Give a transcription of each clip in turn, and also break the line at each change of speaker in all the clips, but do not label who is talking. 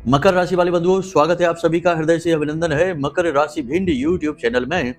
मकर राशि वाले बंधुओं, स्वागत है आप सभी का, हृदय से अभिनंदन है मकर राशि भिंड यूट्यूब चैनल में।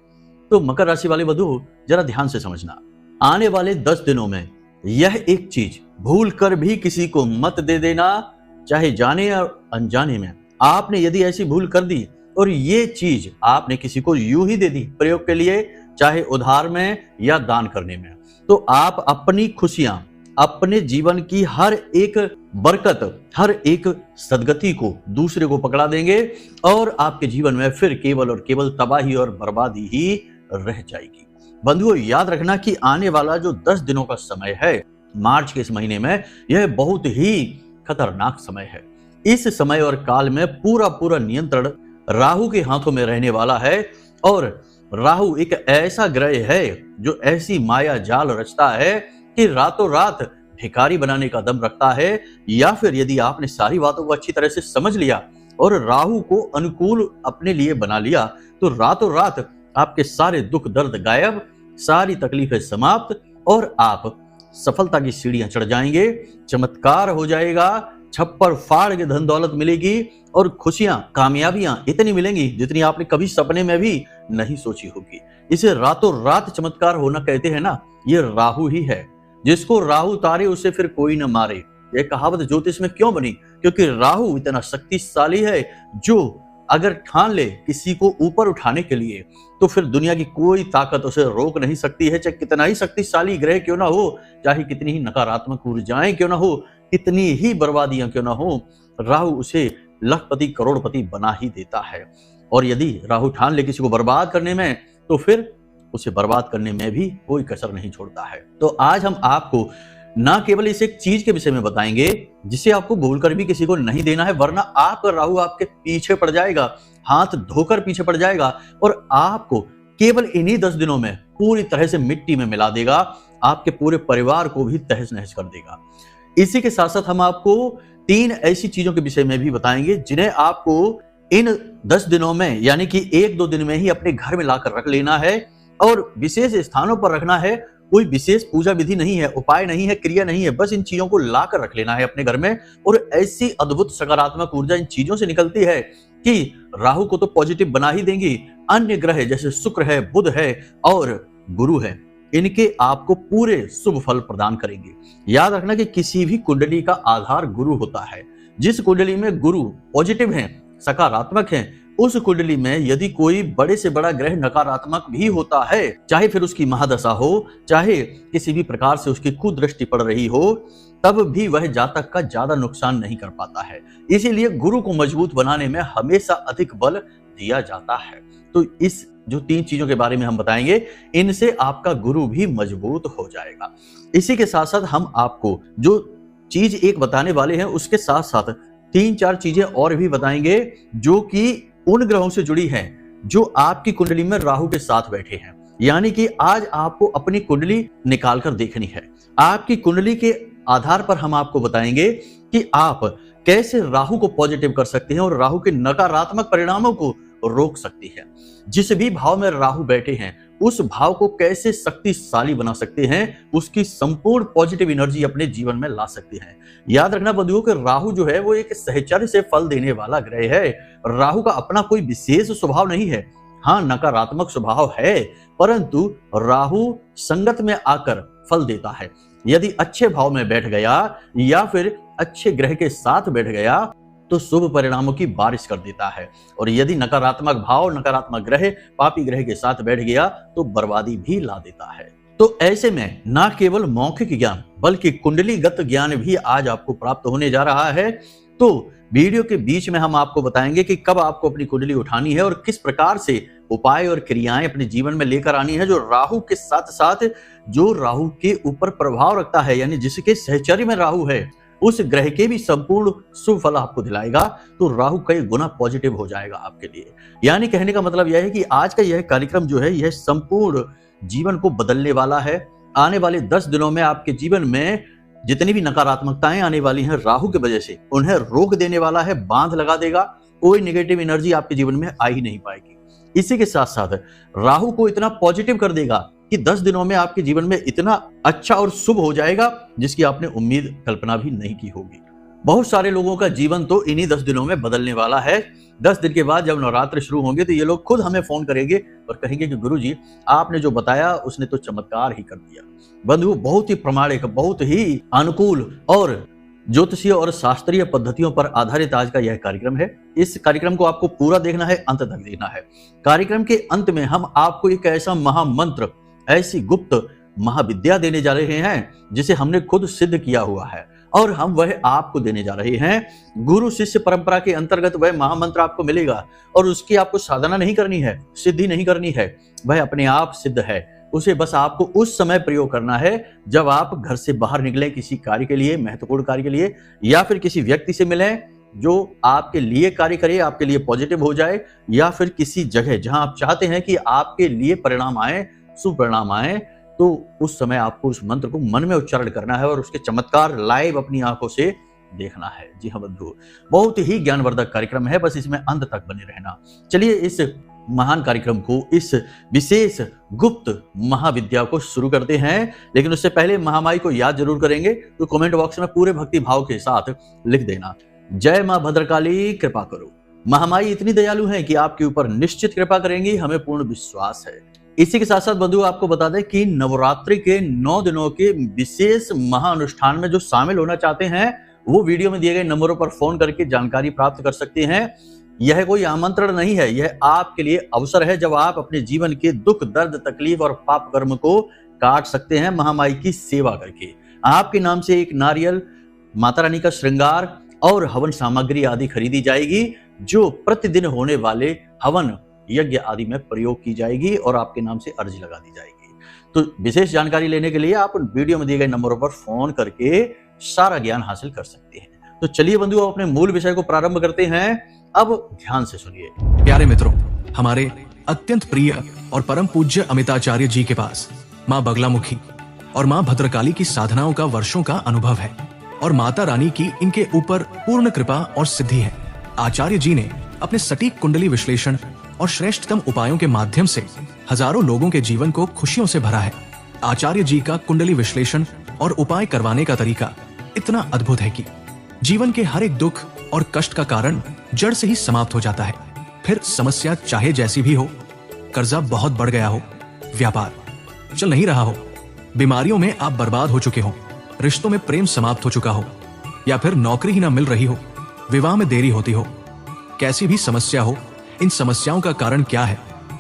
तो मकर राशि वाले बंधुओं, जरा ध्यान से समझना, आने वाले 10 दिनों में यह एक चीज भूल कर भी किसी को मत दे देना, चाहे जाने या अनजाने में। आपने यदि ऐसी भूल कर दी और ये चीज आपने किसी को यूं ही दे दी प्रयोग के लिए, चाहे उधार में या दान करने में, तो आप अपनी खुशियां, अपने जीवन की हर एक बरकत, हर एक सदगति को दूसरे को पकड़ा देंगे और आपके जीवन में फिर केवल और केवल तबाही और बर्बादी ही रह जाएगी। बंधुओं, याद रखना कि आने वाला जो 10 दिनों का समय है, मार्च के इस महीने में, यह बहुत ही खतरनाक समय है। इस समय और काल में पूरा नियंत्रण राहु के हाथों में रहने वाला है और राहु एक ऐसा ग्रह है जो ऐसी माया जाल रचता है कि रातों रात भिखारी बनाने का दम रखता है। या फिर यदि आपने सारी बातों को अच्छी तरह से समझ लिया और राहु को अनुकूल अपने लिए बना लिया, तो रातों रात आपके सारे दुख दर्द गायब, सारी तकलीफें समाप्त और आप सफलता की सीढ़ियां चढ़ जाएंगे। चमत्कार हो जाएगा, छप्पर फाड़ के धन दौलत मिलेगी और खुशियां, कामयाबियां इतनी मिलेंगी जितनी आपने कभी सपने में भी नहीं सोची होगी। इसे रातों रात चमत्कार होना कहते हैं ना, ये राहु ही है। जिसको राहु तारे उसे फिर कोई न मारे, यह कहावत ज्योतिष में क्यों बनी? क्योंकि राहु इतना शक्तिशाली है जो अगर ठान ले किसी को ऊपर उठाने के लिए, तो फिर दुनिया की कोई ताकत उसे रोक नहीं सकती है। चाहे कितना ही शक्तिशाली ग्रह क्यों ना हो, चाहे कितनी ही नकारात्मक ऊर्जाएं क्यों ना हो, कितनी ही बर्बादियां क्यों ना हो, राहु उसे लखपति करोड़पति बना ही देता है। और यदि राहु ठान ले किसी को बर्बाद करने में, तो फिर उसे बर्बाद करने में भी कोई कसर नहीं छोड़ता है। तो आज हम आपको ना केवल इस एक चीज के विषय में बताएंगे जिसे आपको भूलकर भी किसी को नहीं देना है, वरना आपका राहु आपके पीछे पड़ जाएगा, हाथ धोकर पीछे पड़ जाएगा और आपको केवल इन्हीं 10 दिनों में पूरी तरह से मिट्टी में मिला देगा, आपके पूरे परिवार को भी तहस नहस कर देगा। इसी के साथ साथ हम आपको 3 ऐसी चीजों के विषय में भी बताएंगे जिन्हें आपको इन 10 दिनों में, यानी कि 1-2 दिन में ही अपने घर में लाकर रख लेना है और विशेष स्थानों पर रखना है। कोई विशेष पूजा विधि नहीं है, उपाय नहीं है, क्रिया नहीं है, बस इन चीजों को लाकर रख लेना है अपने घर में। और ऐसी अद्भुत सकारात्मक ऊर्जा इन चीजों से निकलती है कि राहु को तो पॉजिटिव बना ही देंगी, अन्य ग्रह जैसे शुक्र है, बुध है और गुरु है, इनके आपको पूरे शुभ फल प्रदान करेंगे। याद रखना कि किसी भी कुंडली का आधार गुरु होता है। जिस कुंडली में गुरु पॉजिटिव है, सकारात्मक है, उस कुंडली में यदि कोई बड़े से बड़ा ग्रह नकारात्मक भी होता है, चाहे फिर उसकी महादशा हो, चाहे किसी भी प्रकार से उसकी कुदृष्टि पड़ रही हो, तब भी वह जातक का ज्यादा नुकसान नहीं कर पाता है। इसीलिए गुरु को मजबूत बनाने में हमेशा अधिक बल दिया जाता है। तो इस जो 3 चीजों के बारे में हम बताएंगे, इनसे आपका गुरु भी मजबूत हो जाएगा। इसी के साथ साथ हम आपको जो चीज एक बताने वाले हैं, उसके साथ साथ 3-4 चीजें और भी बताएंगे जो कि उन ग्रहों से जुड़ी हैं जो आपकी कुंडली में राहु के साथ बैठे हैं। यानी कि आज आपको अपनी कुंडली निकालकर देखनी है। आपकी कुंडली के आधार पर हम आपको बताएंगे कि आप कैसे राहु को पॉजिटिव कर सकते हैं और राहु के नकारात्मक परिणामों को रोक सकती है। जिस भी भाव में राहु बैठे हैं, उस भाव को कैसे शक्तिशाली बना सकते हैं, उसकी संपूर्ण पॉजिटिव एनर्जी अपने जीवन में ला सकते हैं। याद रखना बंधुओं कि राहु जो है वो एक सहचर्य से फल देने वाला ग्रह है। राहु का अपना कोई विशेष स्वभाव नहीं है। हाँ, नकारात्मक स्वभाव है, परंतु राहु संगत में आकर फल देता है। यदि अच्छे भाव में बैठ गया या फिर अच्छे ग्रह के साथ बैठ गया तो शुभ परिणामों की बारिश कर देता है, और यदि नकारात्मक भाव, नकारात्मक ग्रह, पापी ग्रह के साथ बैठ गया तो बर्बादी भी ला देता है। तो ऐसे में ना केवल मौखिक ज्ञान बल्कि कुंडलीगत ज्ञान भी आज आपको प्राप्त होने जा रहा है। तो वीडियो के बीच में हम आपको बताएंगे कि कब आपको अपनी कुंडली उठानी है और किस प्रकार से उपाय और क्रियाएं अपने जीवन में लेकर आनी है, जो राहु के साथ साथ जो राहु के ऊपर प्रभाव रखता है, यानी जिसके सहचर्य में राहु है, उस ग्रह के भी संपूर्ण शुभ फल आपको दिलाएगा। तो राहु कई गुना पॉजिटिव हो जाएगा आपके लिए। यानी कहने का मतलब यह है कि आज का यह कार्यक्रम जो है, यह संपूर्ण जीवन को बदलने वाला है। आने वाले 10 दिनों में आपके जीवन में जितनी भी नकारात्मकताएं आने वाली हैं राहु की वजह से, उन्हें रोक देने वाला है, बांध लगा देगा। कोई नेगेटिव एनर्जी आपके जीवन में आ ही नहीं पाएगी। इसी के साथ साथ राहु को इतना पॉजिटिव कर देगा कि 10 दिनों में आपके जीवन में इतना अच्छा और शुभ हो जाएगा जिसकी आपने उम्मीद कल्पना भी नहीं की होगी। बहुत सारे लोगों का जीवन तो इन्हीं 10 दिनों में बदलने वाला है। 10 दिन के बाद जब नवरात्र शुरू होंगे तो ये लोग खुद हमें फोन करेंगे और कहेंगे कि गुरुजी आपने जो बताया उसने तो चमत्कार ही कर दिया। बंधु, बहुत ही प्रामाणिक, बहुत ही अनुकूल और ज्योतिषीय और शास्त्रीय पद्धतियों पर आधारित आज का यह कार्यक्रम है। इस कार्यक्रम को आपको पूरा देखना है, अंत तक देखना है। कार्यक्रम के अंत में हम आपको एक ऐसा महामंत्र, ऐसी गुप्त महाविद्या देने जा रहे हैं जिसे हमने खुद सिद्ध किया हुआ है और हम वह आपको देने जा रहे हैं। गुरु शिष्य परंपरा के अंतर्गत वह महामंत्र आपको मिलेगा और उसकी आपको साधना नहीं करनी है, सिद्धि नहीं करनी है, वह अपने आप सिद्ध है। उसे बस आपको उस समय प्रयोग करना है जब आप घर से बाहर निकलें किसी कार्य के लिए, महत्वपूर्ण कार्य के लिए, या फिर किसी व्यक्ति से मिलें जो आपके लिए कार्य करे, आपके लिए पॉजिटिव हो जाए, या फिर किसी जगह जहां आप चाहते हैं कि आपके लिए परिणाम आए, शुभ परिणाम आए, तो उस समय आपको उस मंत्र को मन में उच्चारण करना है और उसके चमत्कार लाइव अपनी आंखों से देखना है। जी हाँ बंधु, बहुत ही ज्ञानवर्धक कार्यक्रम है, बस इसमें अंत तक बने रहना। चलिए इस महान कार्यक्रम को, इस विशेष गुप्त महाविद्या को शुरू करते हैं। लेकिन उससे पहले महामाई को याद जरूर करेंगे तो कमेंट बॉक्स में पूरे भक्ति भाव के साथ लिख देना, जय मां भद्रकाली कृपा करो। महामाई इतनी दयालु हैं कि आपके ऊपर निश्चित कृपा करेंगी, हमें पूर्ण विश्वास है। इसी के साथ साथ बंधु आपको बता दें कि नवरात्रि के 9 दिनों के विशेष महाअनुष्ठान में जो शामिल होना चाहते हैं वो वीडियो में दिए गए नंबरों पर फोन करके जानकारी प्राप्त कर सकते हैं। यह कोई आमंत्रण नहीं है, यह आपके लिए अवसर है जब आप अपने जीवन के दुख, दर्द, तकलीफ और पाप कर्म को काट सकते हैं महामाई की सेवा करके। आपके नाम से एक नारियल, माता रानी का श्रृंगार और हवन सामग्री आदि खरीदी जाएगी जो प्रतिदिन होने वाले हवन यज्ञ आदि में प्रयोग की जाएगी और आपके नाम से अर्जी लगा दी जाएगी। तो विशेष जानकारी लेने के लिए आप वीडियो में दिए गए नंबरों पर फोन करके सारा ज्ञान हासिल कर सकते हैं। तो चलिए बंधु अपने मूल विषय को प्रारंभ करते हैं। अब ध्यान से सुनिए।
प्यारे मित्रों, हमारे अत्यंत प्रिय और परम पूज्य अमिताचार्य जी के पास माँ बगलामुखी और माँ भद्रकाली की साधनाओं का वर्षों का अनुभव है और माता रानी की इनके ऊपर पूर्ण कृपा और सिद्धि है। आचार्य जी ने अपने सटीक कुंडली विश्लेषण और श्रेष्ठतम उपायों के माध्यम से हजारों लोगों के जीवन को खुशियों से भरा है। आचार्य जी का कुंडली विश्लेषण और उपाय करवाने का तरीका इतना अद्भुत है कि जीवन के हर एक दुख और कष्ट का कारण जड़ से ही समाप्त हो जाता है। फिर समस्या चाहे जैसी भी हो, कर्जा बहुत बढ़ गया हो, व्यापार चल नहीं रहा हो, बीमारियों में आप बर्बाद हो चुके हो, रिश्तों में प्रेम समाप्त हो चुका हो, या फिर नौकरी ही ना मिल रही हो, विवाह में देरी होती हो, कैसी भी समस्या हो, इन समस्याओं का कारण क्या है,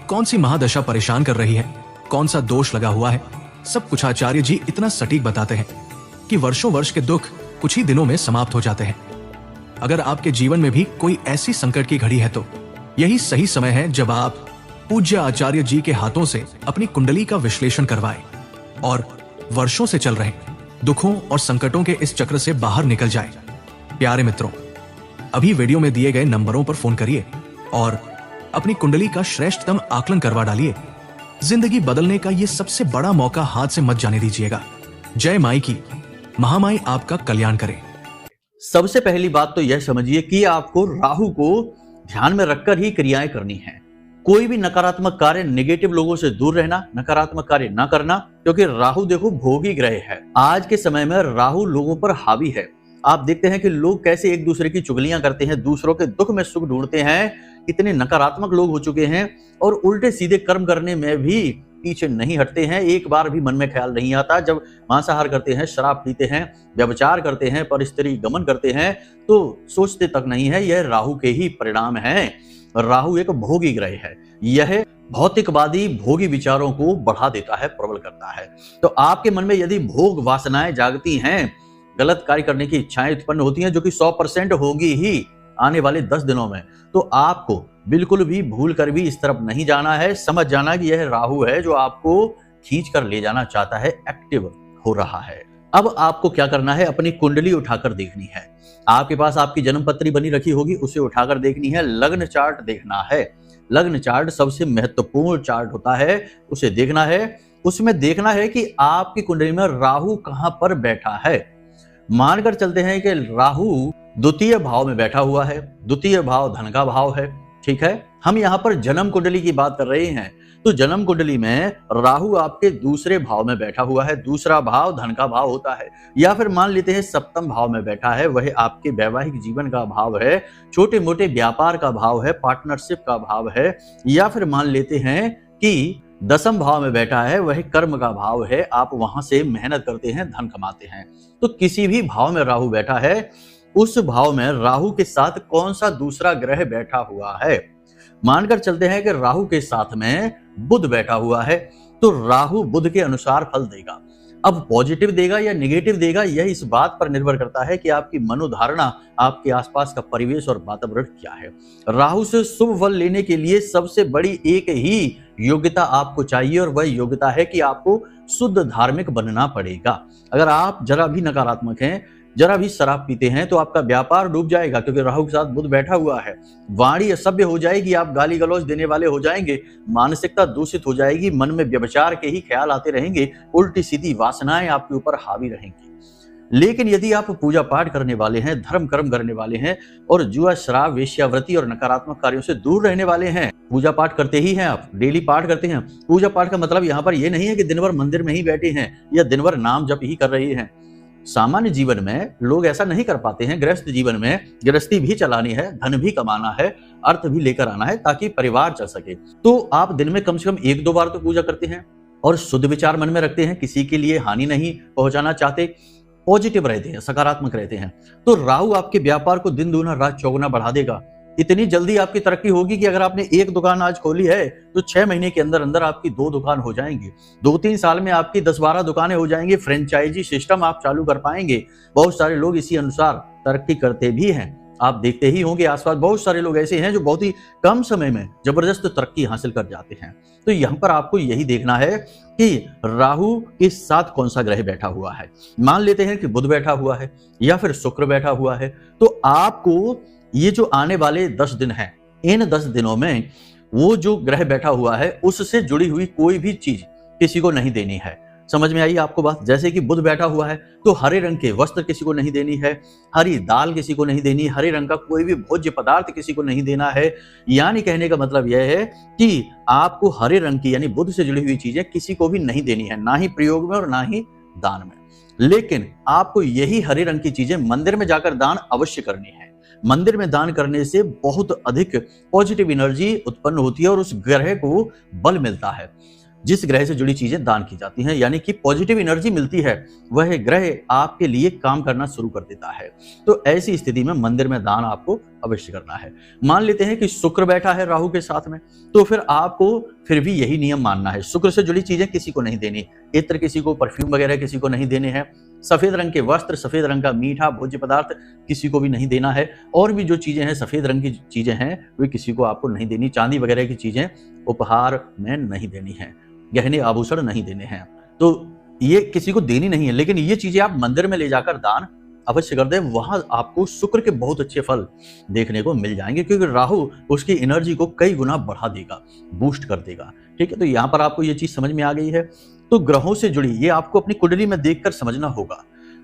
कौन सी महादशा परेशान कर रही है, कौन सा दोष लगा हुआ है, सब कुछ आचार्य जी इतना सटीक बताते हैं कि वर्षों वर्ष के दुख कुछ ही दिनों में समाप्त हो जाते हैं। अगर आपके जीवन में भी कोई ऐसी संकट की घड़ी है तो यही सही समय है जब आप पूज्य आचार्य जी के हाथों से अपनी कुंडली का विश्लेषण करवाएं और वर्षों से चल रहे दुखों और संकटों के इस चक्र से बाहर निकल जाएं। प्यारे मित्रों, अभी वीडियो में दिए गए नंबरों पर फोन करिए और अपनी कुंडली का श्रेष्ठतम आकलन करवा डालिए। जिंदगी बदलने का ये सबसे बड़ा मौका हाथ से मत जाने दीजिएगा। जय माई की, महामाई आपका कल्याण करे।
सबसे पहली बात तो यह समझिए कि आपको राहु को ध्यान में रखकर ही क्रियाएं करनी है। कोई भी नकारात्मक कार्य, नेगेटिव लोगों से दूर रहना, नकारात्मक कार्य ना करना, क्योंकि राहु देखो भोगी ग्रह है। आज के समय में राहु लोगों पर हावी है। आप देखते हैं कि लोग कैसे एक दूसरे की चुगलियां करते हैं, दूसरों के दुख में सुख ढूंढते हैं। इतने नकारात्मक लोग हो चुके हैं और उल्टे सीधे कर्म करने में भी पीछे नहीं हटते हैं। एक बार भी मन में ख्याल नहीं आता, जब मांसाहार करते हैं, शराब पीते हैं, व्यभिचार करते हैं, परस्त्री गमन करते हैं, तो सोचते तक नहीं है यह राहु के ही परिणाम हैं। राहु एक भोगी ग्रह है। यह भौतिकवादी भोगी विचारों को बढ़ा देता है, प्रबल करता है। तो आपके मन में यदि भोग वासनाएं जागती हैं, गलत कार्य करने की इच्छाएं उत्पन्न होती हैं, जो कि 100% होगी ही आने वाले 10 दिनों में, तो आपको बिल्कुल भी भूल कर भी इस तरफ नहीं जाना है। समझ जाना कि यह राहु है जो आपको खींच कर ले जाना चाहता है, एक्टिव हो रहा है। अब आपको क्या करना है, अपनी कुंडली उठाकर देखनी है। आपके पास आपकी जन्म पत्री बनी रखी होगी, उसे उठाकर देखनी है। लग्न चार्ट देखना है। लग्न चार्ट सबसे महत्वपूर्ण चार्ट होता है, उसे देखना है। उसमें देखना है कि आपकी कुंडली में राहु कहां पर बैठा है। मानकर चलते हैं कि राहु द्वितीय भाव में बैठा हुआ है। द्वितीय भाव धन का भाव है, ठीक है। हम यहाँ पर जन्म कुंडली की बात कर रहे हैं, तो जन्म कुंडली में राहु आपके दूसरे भाव में बैठा हुआ है, दूसरा भाव धन का भाव होता है, या फिर मान लेते हैं सप्तम भाव में बैठा है, वह आपके वैवाहिक जीवन का भाव है, छोटे मोटे व्यापार का भाव है, पार्टनरशिप का भाव है, या फिर मान लेते हैं कि दसम भाव में बैठा है, वह कर्म का भाव है, आप वहां से मेहनत करते हैं, धन कमाते हैं। तो किसी भी भाव में राहु बैठा है, उस भाव में राहु के साथ कौन सा दूसरा ग्रह बैठा हुआ है, मानकर चलते हैं कि राहु के साथ में बुध बैठा हुआ है, तो राहु बुध के अनुसार फल देगा। अब पॉजिटिव देगा या नेगेटिव देगा, यह इस बात पर निर्भर करता है कि आपकी मनोधारणा, आपके आसपास का परिवेश और वातावरण क्या है। राहु से शुभ फल लेने के लिए सबसे बड़ी एक ही योग्यता आपको चाहिए, और वह योग्यता है कि आपको शुद्ध धार्मिक बनना पड़ेगा। अगर आप जरा भी नकारात्मक हैं, जरा भी शराब पीते हैं, तो आपका व्यापार डूब जाएगा, क्योंकि राहु के साथ बुध बैठा हुआ है। वाणी असभ्य हो जाएगी, आप गाली गलौज देने वाले हो जाएंगे, मानसिकता दूषित हो जाएगी, मन में व्यभिचार के ही ख्याल आते रहेंगे, उल्टी सीधी वासनाएं आपके ऊपर हावी रहेंगी। लेकिन यदि आप पूजा पाठ करने वाले हैं, धर्म कर्म करने वाले हैं, और जुआ, शराब, वेश्यावृत्ति और नकारात्मक कार्यों से दूर रहने वाले हैं, पूजा पाठ करते ही हैं, आप डेली पाठ करते हैं। पूजा पाठ का मतलब यहाँ पर यह नहीं है कि दिन भर मंदिर में ही बैठे हैं या दिन भर नाम जप ही कर रहे हैं। सामान्य जीवन में लोग ऐसा नहीं कर पाते हैं। गृहस्थ जीवन में गृहस्थी भी चलानी है, धन भी कमाना है, अर्थ भी लेकर आना है, ताकि परिवार चल सके। तो आप दिन में कम से कम 1-2 बार तो पूजा करते हैं और शुद्ध विचार मन में रखते हैं, किसी के लिए हानि नहीं पहुंचाना चाहते, पॉजिटिव रहते हैं, सकारात्मक रहते हैं। तो राहु आपके व्यापार को दिन दूना रात चौगुना बढ़ा देगा। इतनी जल्दी आपकी तरक्की होगी कि अगर आपने एक दुकान आज खोली है, तो 6 महीने के अंदर अंदर आपकी 2 दुकान हो जाएंगी। 2-3 साल में आपकी 10-12 दुकानें हो जाएंगी। फ्रेंचाइजी सिस्टम आप चालू कर पाएंगे। बहुत सारे लोग इसी अनुसार तरक्की करते भी हैं। आप देखते ही होंगे आसपास बहुत सारे लोग ऐसे हैं जो बहुत ही कम समय में जबरदस्त तरक्की हासिल कर जाते हैं। तो यहाँ पर आपको यही देखना है कि राहु के साथ कौन सा ग्रह बैठा हुआ है। मान लेते हैं कि बुध बैठा हुआ है या फिर शुक्र बैठा हुआ है, तो आपको ये जो आने वाले 10 दिन हैं, इन 10 दिनों में वो जो ग्रह बैठा हुआ है उससे जुड़ी हुई कोई भी चीज किसी को नहीं देनी है। समझ में आई आपको बात? जैसे कि बुध बैठा हुआ है, तो हरे रंग के वस्त्र किसी को नहीं देनी है, हरी दाल किसी को नहीं देनी, हरे रंग का कोई भी भोज्य पदार्थ किसी को नहीं देना है। यानी कहने का मतलब यह है कि आपको हरे रंग की यानी बुध से जुड़ी हुई चीजें किसी को भी नहीं देनी है, ना ही प्रयोग में और ना ही दान में। लेकिन आपको यही हरे रंग की चीजें मंदिर में जाकर दान अवश्य करनी है। मंदिर में दान करने से बहुत अधिक पॉजिटिव एनर्जी उत्पन्न होती है और उस ग्रह को बल मिलता है। जिस ग्रह से जुड़ी चीजें दान की जाती हैं, यानी कि पॉजिटिव एनर्जी मिलती है, वह ग्रह आपके लिए काम करना शुरू कर देता है। तो ऐसी स्थिति में मंदिर में दान आपको अवश्य करना है। मान लेते हैं कि शुक्र बैठा है राहु के साथ में, तो फिर आपको फिर भी यही नियम मानना है, शुक्र से जुड़ी चीजें किसी को नहीं देनी, इत्र किसी को, परफ्यूम वगैरह किसी को नहीं देने हैं, सफेद रंग के वस्त्र, सफेद रंग का मीठा भोज्य पदार्थ किसी को भी नहीं देना है, और भी जो चीजें हैं सफेद रंग की चीजें हैं वे किसी को आपको नहीं देनी, चांदी वगैरह की चीजें उपहार में नहीं देनी है, गहने आभूषण नहीं देने हैं, तो ये किसी को देनी नहीं है। लेकिन ये चीजें आप मंदिर में ले जाकर दान अवश्य कर दें, वहां आपको शुक्र के बहुत अच्छे फल देखने को मिल जाएंगे, क्योंकि राहु उसकी एनर्जी को कई गुना बढ़ा देगा, बूस्ट कर देगा। ठीक है, तो यहाँ पर आपको ये चीज समझ में आ गई है। तो ग्रहों से जुड़ी ये आपको अपनी कुंडली में देखकर समझना होगा।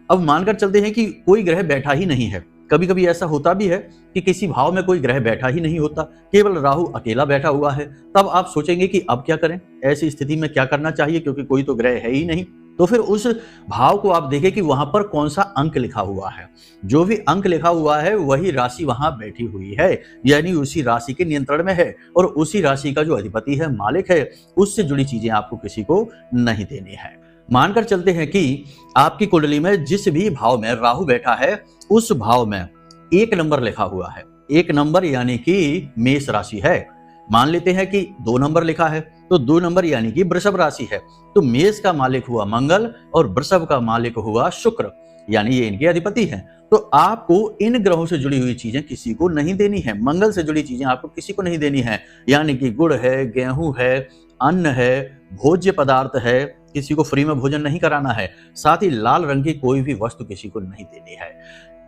अब मानकर चलते हैं कि कोई ग्रह बैठा ही नहीं है, कभी कभी ऐसा होता भी है कि किसी भाव में कोई ग्रह बैठा ही नहीं होता, केवल राहु अकेला बैठा हुआ है, तब आप सोचेंगे कि अब क्या करें, ऐसी स्थिति में क्या करना चाहिए, क्योंकि कोई तो ग्रह है ही नहीं। तो फिर उस भाव को आप देखें कि वहां पर कौन सा अंक लिखा हुआ है, जो भी अंक लिखा हुआ है वही राशि वहां बैठी हुई है, यानी उसी राशि के नियंत्रण में है, और उसी राशि का जो अधिपति है, मालिक है, उससे जुड़ी चीजें आपको किसी को नहीं देनी है। मानकर चलते हैं कि आपकी कुंडली में जिस भी भाव में राहु बैठा है, उस भाव में 1 नंबर लिखा हुआ है। 1 नंबर यानी कि मेष राशि है। मान लेते हैं कि 2 नंबर लिखा है, तो 2 नंबर यानी कि वृषभ राशि है। तो मेष का मालिक हुआ मंगल और वृषभ का मालिक हुआ शुक्र, यानी ये इनके अधिपति हैं। तो आपको इन ग्रहों से जुड़ी हुई चीजें किसी को नहीं देनी है। मंगल से जुड़ी चीजें आपको किसी को नहीं देनी है, यानी कि गुड़ है, गेहूं है, अन्न है, भोज्य पदार्थ है, किसी को फ्री में भोजन नहीं कराना है। साथ ही लाल रंग की कोई भी वस्तु किसी को नहीं देनी है।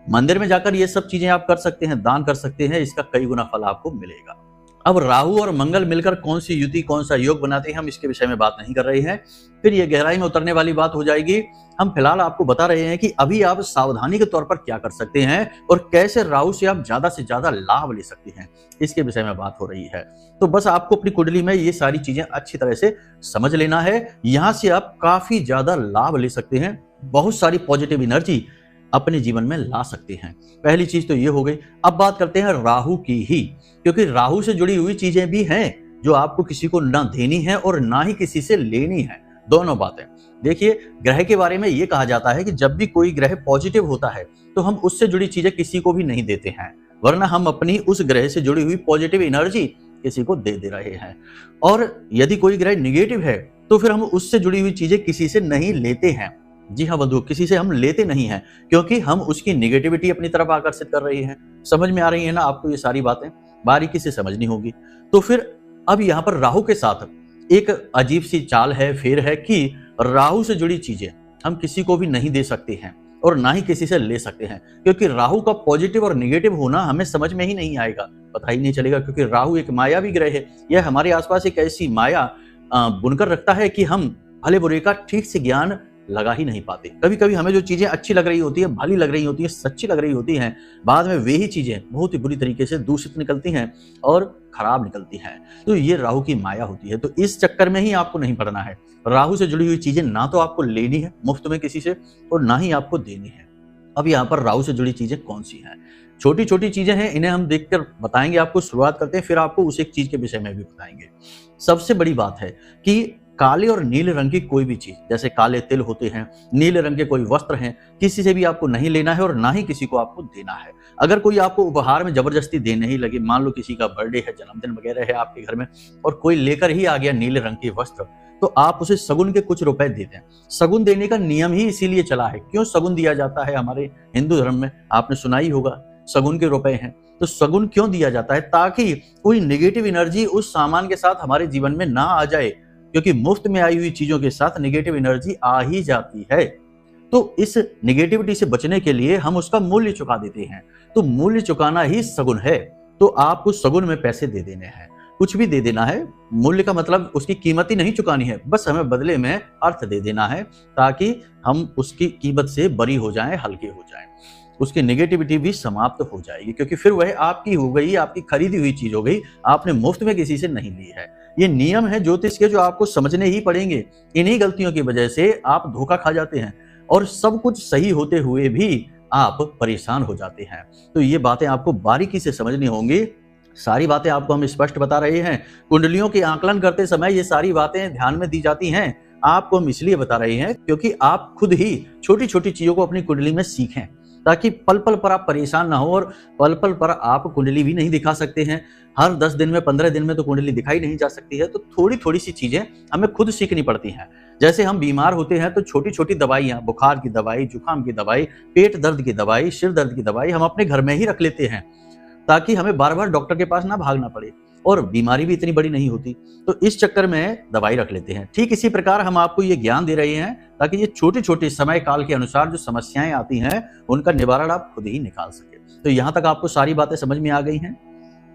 मंदिर में जाकर ये सब चीजें आप कर सकते हैं, दान कर सकते हैं, इसका कई गुना फल आपको मिलेगा। अब राहु और मंगल मिलकर कौन सी युति, कौन सा योग बनाते हैं, हम इसके विषय में बात नहीं कर रहे हैं, फिर ये गहराई में उतरने वाली बात हो जाएगी। हम फिलहाल आपको बता रहे हैं कि अभी आप सावधानी के तौर पर क्या कर सकते हैं और कैसे राहु से आप ज्यादा से ज्यादा लाभ ले सकते हैं, इसके विषय में बात हो रही है। तो बस आपको अपनी कुंडली में ये सारी चीजें अच्छी तरह से समझ लेना है, यहां से आप काफी ज्यादा लाभ ले सकते हैं, बहुत सारी पॉजिटिव एनर्जी अपने जीवन में ला सकते हैं। पहली चीज तो ये हो गई। अब बात करते हैं राहु की ही, क्योंकि राहु से जुड़ी हुई चीजें भी हैं जो आपको किसी को ना देनी है और ना ही किसी से लेनी है, दोनों बातें। देखिए, ग्रह के बारे में ये कहा जाता है कि जब भी कोई ग्रह पॉजिटिव होता है तो हम उससे जुड़ी चीजें किसी को भी नहीं देते हैं, वरना हम अपनी उस ग्रह से जुड़ी हुई पॉजिटिव एनर्जी किसी को दे रहे हैं। और यदि कोई ग्रह निगेटिव है तो फिर हम उससे जुड़ी हुई चीजें किसी से नहीं लेते हैं। जी हाँ बंधु, किसी से हम लेते नहीं हैं, क्योंकि हम उसकी निगेटिविटी अपनी तरफ आकर्षित कर रहे हैं। समझ में आ रही है ना आपको? ये सारी बातें बारीकी से समझनी होगी। तो फिर अब यहाँ पर राहु के साथ एक अजीब सी चाल है, फेर है कि राहु से जुड़ी चीजें हम किसी को भी नहीं दे सकते हैं और ना ही किसी से ले सकते हैं, क्योंकि राहु का पॉजिटिव और निगेटिव होना हमें समझ में ही नहीं आएगा, पता ही नहीं चलेगा, क्योंकि राहु एक मायावी ग्रह है। यह हमारे आसपास एक ऐसी माया बुनकर रखता है कि हम भले बुरे का ठीक से ज्ञान लगा ही नहीं पाते। कभी कभी हमें जो चीजें अच्छी लग रही होती है, भली लग रही होती है, सच्ची लग रही होती हैं, बाद में वे ही चीजें बहुत ही बुरी तरीके से दूषित निकलती हैं और खराब निकलती हैं। तो ये राहु की माया होती है। तो इस चक्कर में ही आपको नहीं पड़ना है। राहु से जुड़ी हुई चीजें ना तो आपको लेनी है मुफ्त में किसी से और ना ही आपको देनी है। अब यहाँ पर राहु से जुड़ी चीजें कौन सी हैं? छोटी छोटी चीजें हैं, इन्हें हम देखकर बताएंगे आपको। शुरुआत करते हैं, फिर आपको उस एक चीज के विषय में भी बताएंगे। सबसे बड़ी बात है कि काले और नीले रंग की कोई भी चीज, जैसे काले तिल होते हैं, नीले रंग के कोई वस्त्र हैं, किसी से भी आपको नहीं लेना है और ना ही किसी को आपको देना है। अगर कोई आपको उपहार में जबरदस्ती देने ही लगे, मान लो किसी का बर्थडे है, जन्मदिन वगैरह है आपके घर में और कोई लेकर ही आ गया नीले रंग के वस्त्र, तो आप उसे सगुन के कुछ रुपए दे दें। सगुन देने का नियम ही इसीलिए चला है। क्यों सगुन दिया जाता है हमारे हिंदू धर्म में? आपने सुना ही होगा, सगुन के रुपए हैं। तो सगुन क्यों दिया जाता है? ताकि कोई नेगेटिव एनर्जी उस सामान के साथ हमारे जीवन में ना आ जाए, क्योंकि मुफ्त में आई हुई चीजों के साथ नेगेटिव एनर्जी आ ही जाती है। तो इस नेगेटिविटी से बचने के लिए हम उसका मूल्य चुका देते हैं। तो मूल्य चुकाना ही सगुन है। तो आपको सगुन में पैसे दे देने हैं, कुछ भी दे देना है। मूल्य का मतलब उसकी कीमत ही नहीं चुकानी है, बस हमें बदले में अर्थ दे देना है, ताकि हम उसकी कीमत से बरी हो जाएं, हल्के हो जाएं। उसकी नेगेटिविटी भी समाप्त हो जाएगी, क्योंकि फिर वह आपकी हो गई, आपकी खरीदी हुई चीज हो गई, आपने मुफ्त में किसी से नहीं ली है। ये नियम है ज्योतिष के जो आपको समझने ही पड़ेंगे। इन्हीं गलतियों की वजह से आप धोखा खा जाते हैं और सब कुछ सही होते हुए भी आप परेशान हो जाते हैं। तो ये बातें आपको बारीकी से समझनी होंगी। सारी बातें आपको हम स्पष्ट बता रहे हैं। कुंडलियों के आकलन करते समय ये सारी बातें ध्यान में दी जाती हैं। आपको हम इसलिए बता रहे हैं क्योंकि आप खुद ही छोटी छोटी चीजों को अपनी कुंडली में सीखें, ताकि पल पल पर आप परेशान ना हो और पल पल पर आप कुंडली भी नहीं दिखा सकते हैं। हर 10 दिन में 15 दिन में तो कुंडली दिखाई नहीं जा सकती है। तो थोड़ी थोड़ी सी चीजें हमें खुद सीखनी पड़ती हैं। जैसे हम बीमार होते हैं तो छोटी छोटी दवाइयाँ, बुखार की दवाई, जुकाम की दवाई, पेट दर्द की दवाई, सिर दर्द की दवाई हम अपने घर में ही रख लेते हैं, ताकि हमें बार बार डॉक्टर के पास ना भागना पड़े और बीमारी भी इतनी बड़ी नहीं होती। तो इस चक्कर में दवाई रख लेते हैं। ठीक इसी प्रकार हम आपको ये ज्ञान दे रहे हैं ताकि ये छोटे छोटे समय काल के अनुसार जो समस्याएं आती हैं उनका निवारण आप खुद ही निकाल सके। तो यहाँ तक आपको सारी बातें समझ में आ गई हैं।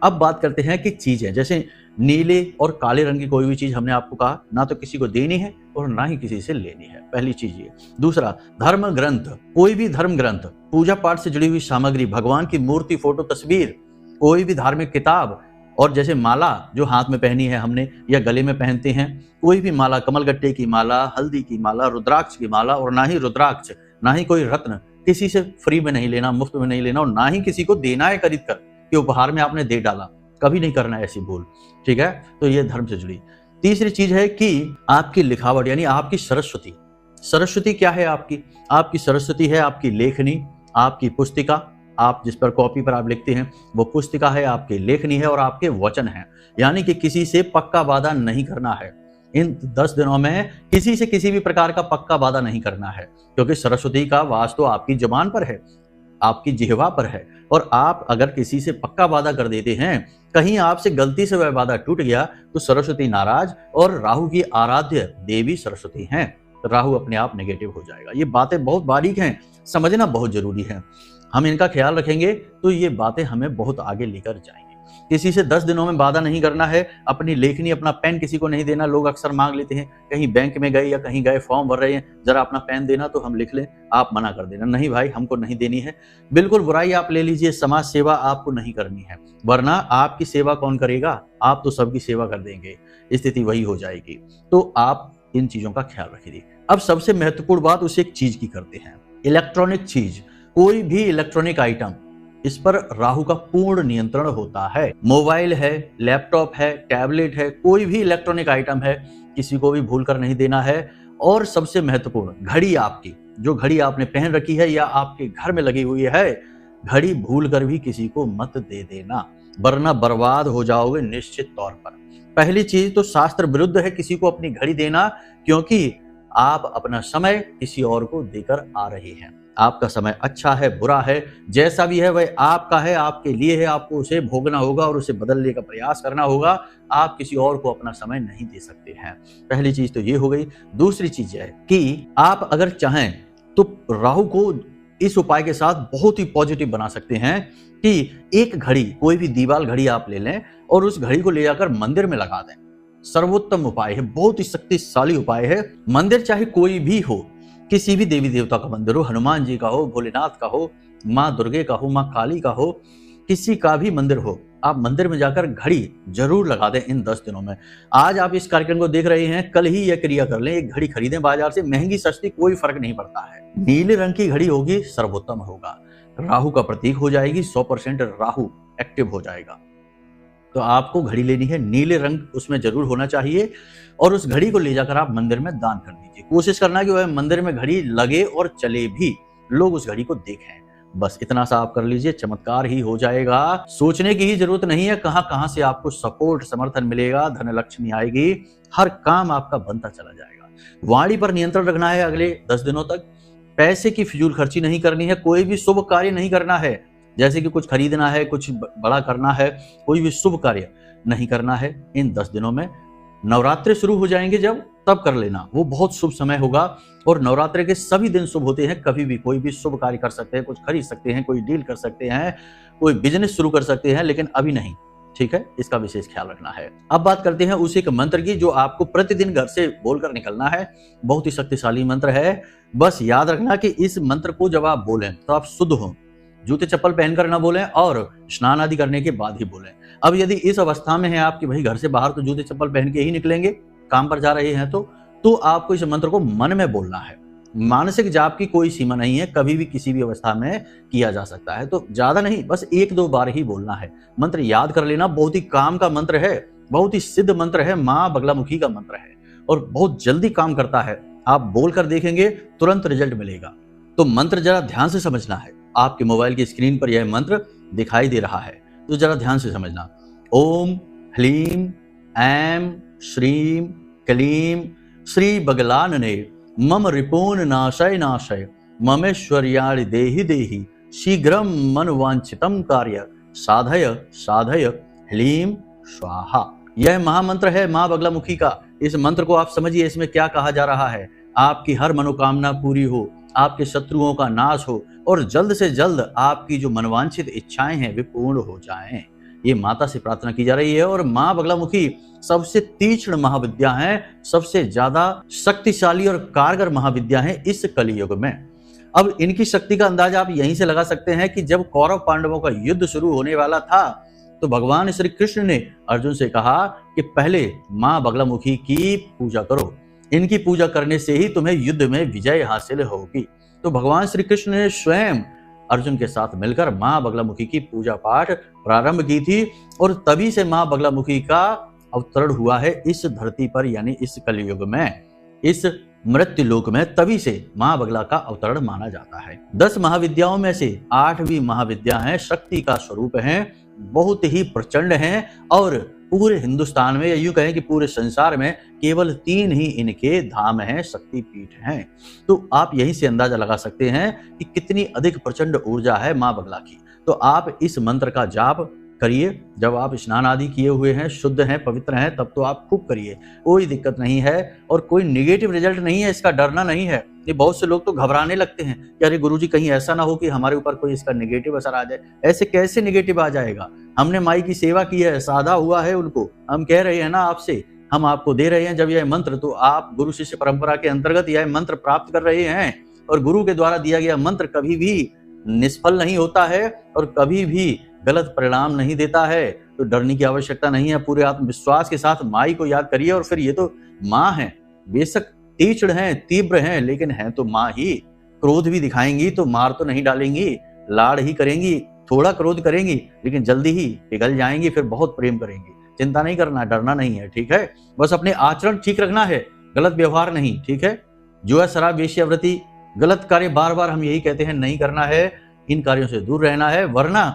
अब बात करते हैं कि चीजें, जैसे नीले और काले रंग की कोई भी चीज हमने आपको कहा, ना तो किसी को देनी है और ना ही किसी से लेनी है, पहली चीज ये। दूसरा, धर्म ग्रंथ, कोई भी धर्म ग्रंथ, पूजा पाठ से जुड़ी हुई सामग्री, भगवान की मूर्ति, फोटो, तस्वीर, कोई भी धार्मिक किताब, और जैसे माला जो हाथ में पहनी है हमने या गले में पहनते हैं, कोई भी माला, कमलगट्टे की माला, हल्दी की माला, रुद्राक्ष की माला, और ना ही रुद्राक्ष, ना ही कोई रत्न किसी से फ्री में नहीं लेना, मुफ्त में नहीं लेना, और ना ही किसी को देना है खरीद कर कि उपहार में आपने दे डाला। कभी नहीं करना है ऐसी भूल, ठीक है? तो ये धर्म से जुड़ी। तीसरी चीज है कि आपकी लिखावट, यानी आपकी सरस्वती। सरस्वती क्या है आपकी? आपकी सरस्वती है आपकी लेखनी, आपकी पुस्तिका, आप जिस पर कॉपी पर आप लिखते हैं वो पुस्तिका है, आपकी लेखनी है और आपके वचन हैं। यानी कि किसी से पक्का वादा नहीं करना है। इन 10 दिनों में किसी से किसी भी प्रकार का पक्का वादा नहीं करना है, क्योंकि सरस्वती का वास तो आपकी जुबान पर है, आपकी जिह्वा पर है। और आप अगर किसी से पक्का वादा कर देते हैं, कहीं आपसे गलती से वह वादा टूट गया, तो सरस्वती नाराज, और राहु की आराध्य देवी सरस्वती हैं। राहु अपने आप नेगेटिव हो जाएगा। ये बातें बहुत बारीक हैं, समझना बहुत जरूरी है। हम इनका ख्याल रखेंगे तो ये बातें हमें बहुत आगे लेकर जाएंगी। किसी से 10 दिनों में वादा नहीं करना है, अपनी लेखनी अपना पेन किसी को नहीं देना। लोग अक्सर मांग लेते हैं, कहीं बैंक में गए या कहीं गए फॉर्म भर रहे हैं, जरा अपना पेन देना तो हम लिख लें, आप मना कर देना, नहीं भाई हमको नहीं देनी है। बिल्कुल बुराई आप ले लीजिए, समाज सेवा आपको नहीं करनी है, वरना आपकी सेवा कौन करेगा, आप तो सबकी सेवा कर देंगे, स्थिति वही हो जाएगी। तो आप इन चीजों का ख्याल रखिए। अब सबसे महत्वपूर्ण बात उसे एक चीज की करते हैं, इलेक्ट्रॉनिक चीज, कोई भी इलेक्ट्रॉनिक आइटम, इस पर राहु का पूर्ण नियंत्रण होता है। मोबाइल है, लैपटॉप है, टैबलेट है, कोई भी इलेक्ट्रॉनिक आइटम है, किसी को भी भूल कर नहीं देना है। और सबसे महत्वपूर्ण, घड़ी आपकी, जो घड़ी आपने पहन रखी है या आपके घर में लगी हुई है, घड़ी भूल कर भी किसी को मत दे देना, वरना बर्बाद हो जाओगे निश्चित तौर पर। पहली चीज तो शास्त्र विरुद्ध है किसी को अपनी घड़ी देना, क्योंकि आप अपना समय किसी और को देकर आ रहे हैं। आपका समय अच्छा है, बुरा है, जैसा भी है वह आपका है, आपके लिए है, आपको उसे भोगना होगा और उसे बदलने का प्रयास करना होगा। आप किसी और को अपना समय नहीं दे सकते हैं। पहली चीज तो ये हो गई। दूसरी चीज है कि आप अगर चाहें तो राहु को इस उपाय के साथ बहुत ही पॉजिटिव बना सकते हैं कि एक घड़ी, कोई भी दीवाल घड़ी आप ले लें और उस घड़ी को ले जाकर मंदिर में लगा दें। सर्वोत्तम उपाय है, बहुत ही शक्तिशाली उपाय है। मंदिर चाहे कोई भी हो, किसी भी देवी देवता का मंदिर हो, हनुमान जी का हो, भोलेनाथ का हो, माँ दुर्गे का हो, माँ काली का हो, किसी का भी मंदिर हो, आप मंदिर में जाकर घड़ी जरूर लगा दें इन 10 दिनों में। आज आप इस कार्यक्रम को देख रहे हैं, कल ही यह क्रिया कर लें, एक घड़ी खरीदें बाजार से, महंगी सस्ती कोई फर्क नहीं पड़ता है। नीले रंग की घड़ी होगी, सर्वोत्तम होगा, राहु का प्रतीक हो जाएगी, 100% राहु एक्टिव हो जाएगा। तो आपको घड़ी लेनी है, नीले रंग उसमें जरूर होना चाहिए, और उस घड़ी को ले जाकर आप मंदिर में दान कर दीजिए। कोशिश करना कि वह मंदिर में घड़ी लगे और चले भी, लोग उस घड़ी को देखें। बस इतना सा आप कर लीजिए, चमत्कार ही हो जाएगा। सोचने की ही जरूरत नहीं है कहां कहां से आपको सपोर्ट, समर्थन मिलेगा, धन लक्ष्मी आएगी, हर काम आपका बनता चला जाएगा। वाणी पर नियंत्रण रखना है अगले 10 दिनों तक। पैसे की फिजूल खर्ची नहीं करनी है, कोई भी शुभ कार्य नहीं करना है, जैसे कि कुछ खरीदना है, कुछ बड़ा करना है, कोई भी शुभ कार्य नहीं करना है इन 10 दिनों में। नवरात्रि शुरू हो जाएंगे जब, तब कर लेना, वो बहुत शुभ समय होगा। और नवरात्रि के सभी दिन शुभ होते हैं, कभी भी कोई भी शुभ कार्य कर सकते हैं, कुछ खरीद सकते हैं, कोई डील कर सकते हैं, कोई बिजनेस शुरू कर सकते हैं, लेकिन अभी नहीं, ठीक है, इसका विशेष ख्याल रखना है। अब बात करते हैं उस एक मंत्र की जो आपको प्रतिदिन घर से बोलकर निकलना है। बहुत ही शक्तिशाली मंत्र है। बस याद रखना कि इस मंत्र को जब आप बोलें तो आप शुद्ध हो, जूते चप्पल पहनकर ना बोलें और स्नान आदि करने के बाद ही बोलें। अब यदि इस अवस्था में है आपके भाई घर से बाहर, तो जूते चप्पल पहन के ही निकलेंगे, काम पर जा रहे हैं तो आपको इस मंत्र को मन में बोलना है। मानसिक जाप की कोई सीमा नहीं है, कभी भी किसी भी अवस्था में किया जा सकता है। तो ज्यादा नहीं, बस 1-2 बार ही बोलना है। मंत्र याद कर लेना, बहुत ही काम का मंत्र है, बहुत ही सिद्ध मंत्र है, माँ बगलामुखी का मंत्र है और बहुत जल्दी काम करता है। आप बोलकर देखेंगे, तुरंत रिजल्ट मिलेगा। तो मंत्र जरा ध्यान से समझना है। आपके मोबाइल की स्क्रीन पर यह मंत्र दिखाई दे रहा है, तो जरा ध्यान से समझना। ओम ह्लीम ऐं श्रीम क्लीम श्री बगलानने मम रिपून नाशय नाशय ममेश्वर्याणि देहि देहि शीघ्रम मनवांछितम कार्य साधय साधय ह्लीम स्वाहा। यह महामंत्र है माँ बगलामुखी का। इस मंत्र को आप समझिए, इसमें क्या कहा जा रहा है। आपकी हर मनोकामना पूरी हो, आपके शत्रुओं का नाश हो और जल्द से जल्द आपकी जो मनवांछित इच्छाएं हैं वे पूर्ण हो जाएं। ये माता से प्रार्थना की जा रही है। और माँ बगलामुखी सबसे तीक्ष्ण महाविद्या है, सबसे ज्यादा शक्तिशाली और कारगर महाविद्या है इस कलियुग में। अब इनकी शक्ति का अंदाजा आप यहीं से लगा सकते हैं कि जब कौरव पांडवों का युद्ध शुरू होने वाला था तो भगवान श्री कृष्ण ने अर्जुन से कहा कि पहले माँ बगलामुखी की पूजा करो, इनकी पूजा करने से ही तुम्हें युद्ध में विजय हासिल होगी। तो भगवान श्री कृष्ण ने स्वयं अर्जुन के साथ मिलकर माँ बगलामुखी की पूजा पाठ प्रारंभ की थी और तभी से माँ बगलामुखी का अवतरण हुआ है इस धरती पर, यानी इस कलयुग में, इस मृत्यु लोक में। तभी से माँ बगला का अवतरण माना जाता है। 10 महाविद्याओं में से 8वीं महाविद्या है, शक्ति का स्वरूप है, बहुत ही प्रचंड है और पूरे हिंदुस्तान में या यूं कहें कि पूरे संसार में केवल 3 ही इनके धाम हैं, शक्तिपीठ हैं। तो आप यहीं से अंदाजा लगा सकते हैं कि कितनी अधिक प्रचंड ऊर्जा है माँ बगला की। तो आप इस मंत्र का जाप करिए। जब आप स्नान आदि किए हुए हैं, शुद्ध हैं, पवित्र हैं, तब तो आप खूब करिए, कोई दिक्कत नहीं है और कोई निगेटिव रिजल्ट नहीं है, इसका डरना नहीं है। ये बहुत से लोग तो घबराने लगते हैं कि अरे गुरुजी कहीं ऐसा ना हो कि हमारे ऊपर कोई इसका निगेटिव असर आ जाए। ऐसे कैसे निगेटिव आ जाएगा? हमने माई की सेवा की है, साधा हुआ है उनको, हम कह रहे हैं ना आपसे, हम आपको दे रहे हैं जब यह मंत्र, तो आप गुरु शिष्य परंपरा के अंतर्गत यह मंत्र प्राप्त कर रहे हैं। और गुरु के द्वारा दिया गया मंत्र कभी भी निष्फल नहीं होता है और कभी भी गलत परिणाम नहीं देता है। तो डरने की आवश्यकता नहीं है, पूरे आत्मविश्वास के साथ माई को याद करिए। और फिर ये तो माँ है, बेशक तीक्ष्ण हैं, तीव्र हैं, लेकिन हैं तो माँ ही। क्रोध भी दिखाएंगी तो मार तो नहीं डालेंगी, लाड़ ही करेंगी, थोड़ा क्रोध करेंगी लेकिन जल्दी ही पिघल जाएंगी, फिर बहुत प्रेम करेंगी। चिंता नहीं करना, डरना नहीं है, ठीक है। बस अपने आचरण ठीक रखना है, गलत व्यवहार नहीं, ठीक है। जो है शराब, वेश्यावृत्ति, गलत कार्य बार बार हम यही कहते हैं नहीं करना है, इन कार्यों से दूर रहना है, वरना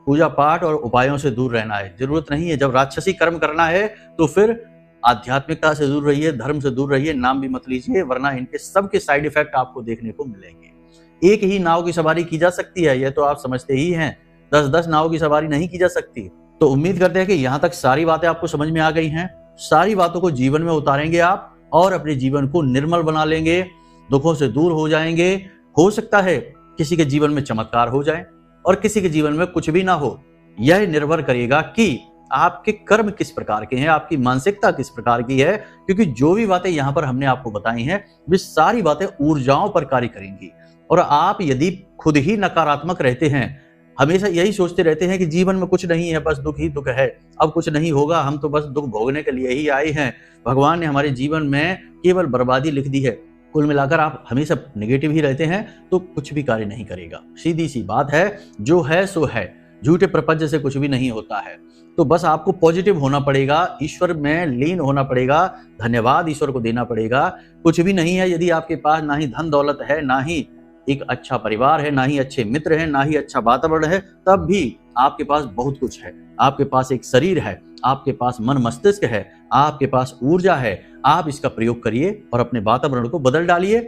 पूजा पाठ और उपायों से दूर रहना है, जरूरत नहीं है। जब राक्षसी कर्म करना है तो फिर आध्यात्मिकता से दूर रहिए, धर्म से दूर रहिए, नाम भी मत लीजिए, वरना इनके सबके साइड इफेक्ट आपको देखने को मिलेंगे। एक ही नाव की सवारी की जा सकती है, यह तो आप समझते ही हैं, 10-10 नाव की सवारी नहीं की जा सकती। तो उम्मीद करते हैं कि यहाँ तक सारी बातें आपको समझ में आ गई हैं। सारी बातों को जीवन में उतारेंगे आप और अपने जीवन को निर्मल बना लेंगे, दुखों से दूर हो जाएंगे। हो सकता है किसी के जीवन में चमत्कार हो जाए और किसी के जीवन में कुछ भी ना हो। यह निर्भर करेगा कि आपके कर्म किस प्रकार के हैं, आपकी मानसिकता किस प्रकार की है, क्योंकि जो भी बातें यहाँ पर हमने आपको बताई हैं वे सारी बातें ऊर्जाओं पर कार्य करेंगी। और आप यदि खुद ही नकारात्मक रहते हैं, हमेशा यही सोचते रहते हैं कि जीवन में कुछ नहीं है, बस दुख ही दुख है, अब कुछ नहीं होगा, हम तो बस दुख भोगने के लिए ही आए हैं, भगवान ने हमारे जीवन में केवल बर्बादी लिख दी है, कुल मिलाकर आप हमेशा नेगेटिव ही रहते हैं, तो कुछ भी कार्य नहीं करेगा। सीधी सी बात है, जो है सो है, झूठे प्रपंच से कुछ भी नहीं होता है। तो बस आपको पॉजिटिव होना पड़ेगा, ईश्वर में लीन होना पड़ेगा, धन्यवाद ईश्वर को देना पड़ेगा। कुछ भी नहीं है यदि आपके पास ना ही धन दौलत है, ना ही एक अच्छा परिवार है, ना ही अच्छे मित्र हैं, ना ही अच्छा वातावरण है, तब भी आपके पास बहुत कुछ है। आपके पास एक शरीर है, आपके पास मन मस्तिष्क है, आपके पास ऊर्जा है। आप इसका प्रयोग करिए और अपने वातावरण को बदल डालिए।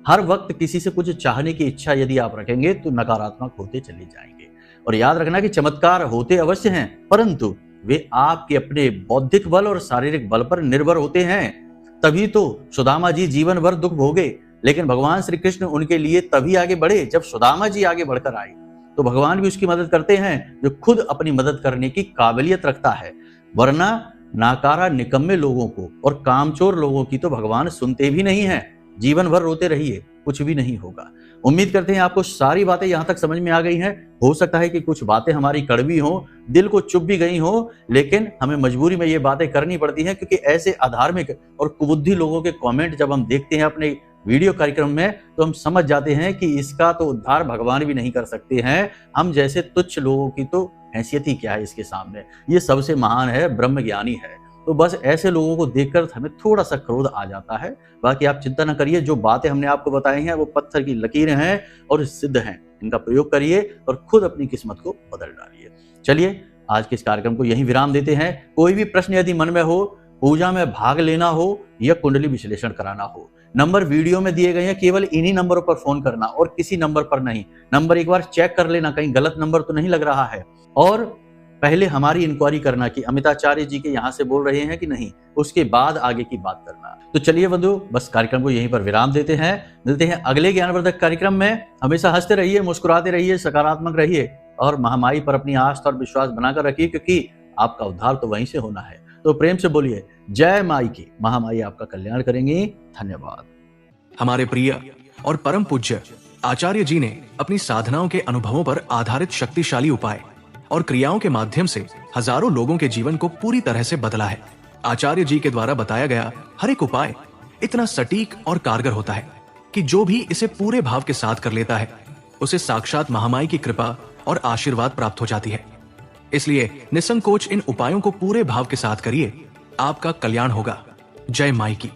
हर वक्त किसी से कुछ चाहने की इच्छा यदि आप रखेंगे तो नकारात्मक होते चले जाएंगे। और याद रखना कि चमत्कार होते अवश्य हैं, परंतु वे आपके अपने बौद्धिक बल और शारीरिक बल पर निर्भर होते हैं। तभी तो सुदामा जी जीवन भर दुख भोगे, लेकिन भगवान श्री कृष्ण उनके लिए तभी आगे बढ़े जब सुदामा जी आगे बढ़कर आए। तो भगवान भी उसकी मदद करते हैं जो खुद अपनी मदद करने की काबिलियत रखता है, वरना नाकारा निकम्मे लोगों को और कामचोर लोगों की तो भगवान सुनते भी नहीं है। जीवन भर रोते रहिए, कुछ भी नहीं होगा। उम्मीद करते हैं आपको सारी बातें यहाँ तक समझ में आ गई हैं। हो सकता है कि कुछ बातें हमारी कड़वी हों, दिल को चुभ भी गई हों, लेकिन हमें मजबूरी में ये बातें करनी पड़ती हैं, क्योंकि ऐसे अधार्मिक और कुबुद्धि लोगों के कमेंट जब हम देखते हैं अपने वीडियो कार्यक्रम में, तो हम समझ जाते हैं कि इसका तो उद्धार भगवान भी नहीं कर सकते हैं। हम जैसे तुच्छ लोगों की तो हैसियत ही क्या है इसके सामने, ये सबसे महान है, ब्रह्म ज्ञानी है। तो बस ऐसे लोगों को देखकर हमें थोड़ा सा क्रोध आ जाता है। बाकी आप चिंता न करिए, जो बातें हमने आपको बताई हैं वो पत्थर की लकीरें हैं और सिद्ध हैं। इनका प्रयोग करिए और खुद अपनी किस्मत को बदल डालिए। चलिए आज के इस कार्यक्रम को यहीं विराम देते हैं। कोई भी प्रश्न यदि मन में हो, पूजा में भाग लेना हो या कुंडली विश्लेषण कराना हो, नंबर वीडियो में दिए गए हैं, केवल इन्हीं नंबरों पर फोन करना और किसी नंबर पर नहीं। नंबर एक बार चेक कर लेना, कहीं गलत नंबर तो नहीं लग रहा है, और पहले हमारी इंक्वायरी करना कि अमिताचार्य जी के यहाँ से बोल रहे हैं कि नहीं, उसके बाद आगे की बात करना। तो चलिए बंधु, बस कार्यक्रम को यहीं पर विराम देते हैं। मिलते हैं अगले ज्ञानवर्धक कार्यक्रम में। हमेशा हंसते रहिए, मुस्कुराते रहिए, सकारात्मक रहिए और महामाई पर अपनी आस्था और विश्वास बनाकर रखिए, क्योंकि आपका उद्धार तो वहीं से होना है। तो प्रेम से बोलिए जय माई की। महामाई आपका कल्याण करेंगी। धन्यवाद।
हमारे प्रिय और परम पूज्य आचार्य जी ने अपनी साधनाओं के अनुभवों पर आधारित शक्तिशाली उपाय और क्रियाओं के माध्यम से हजारों लोगों के जीवन को पूरी तरह से बदला है। आचार्य जी के द्वारा बताया गया हर एक उपाय इतना सटीक और कारगर होता है कि जो भी इसे पूरे भाव के साथ कर लेता है, उसे साक्षात महामाई की कृपा और आशीर्वाद प्राप्त हो जाती है। इसलिए निसंकोच इन उपायों को पूरे भाव के साथ करिए, आपका कल्याण होगा। जय माई की।